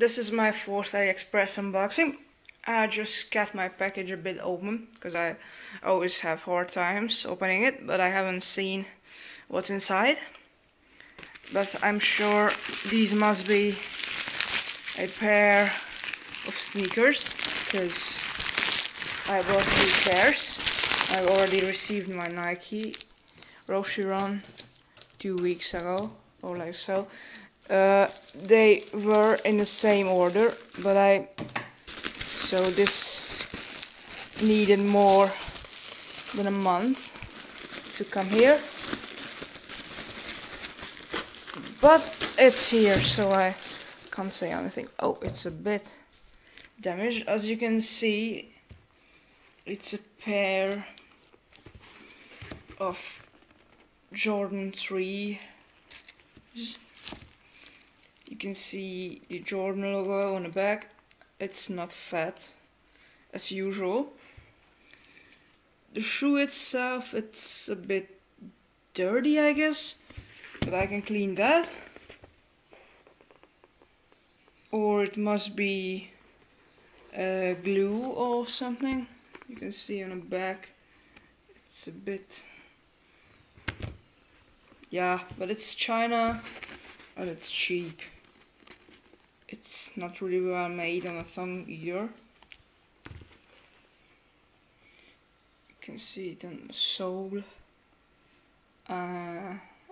This is my fourth AliExpress unboxing. I just got my package a bit open because I always have hard times opening it, but I haven't seen what's inside. But I'm sure these must be a pair of sneakers because I bought 3 pairs. I've already received my Nike Roshi Run 2 weeks ago or like so. They were in the same order, but so this needed more than a month to come here, but it's here, so I can't say anything. Oh, it's a bit damaged. As you can see, it's a pair of Jordan 3. You can see the Jordan logo on the back. It's not fat as usual. The shoe itself, it's a bit dirty, I guess, but I can clean that. Or it must be glue or something. You can see on the back it's a bit, yeah, but it's China and it's cheap. It's not really well made on the thumb either. You can see it on the sole.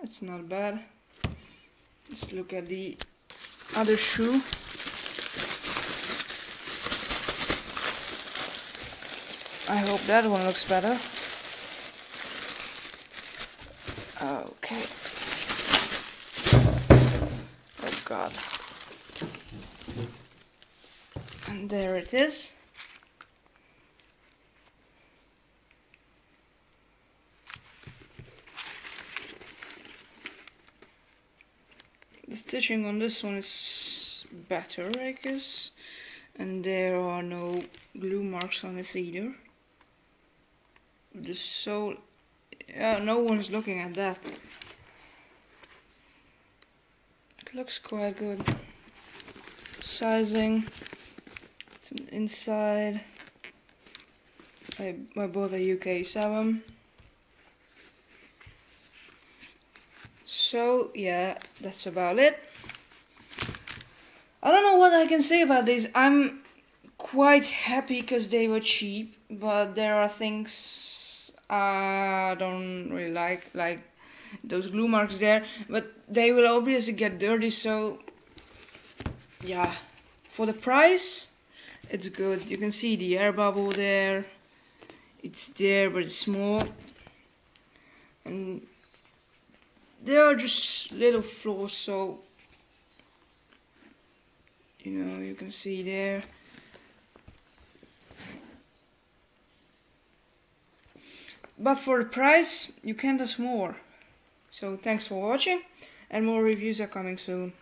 It's not bad. Let's look at the other shoe. I hope that one looks better. Okay. Oh God. And there it is. The stitching on this one is better, I guess, and there are no glue marks on this either. The sole, yeah, no one's looking at that. It looks quite good. Sizing, it's an inside. I bought a UK 7. So yeah, that's about it. I don't know what I can say about these. I'm quite happy because they were cheap, but there are things I don't really like those glue marks there, but they will obviously get dirty, so yeah, for the price it's good. You can see the air bubble there. It's there, but it's small, and there are just little flaws, so you can see there. But for the price, you can't ask more. So thanks for watching, and more reviews are coming soon.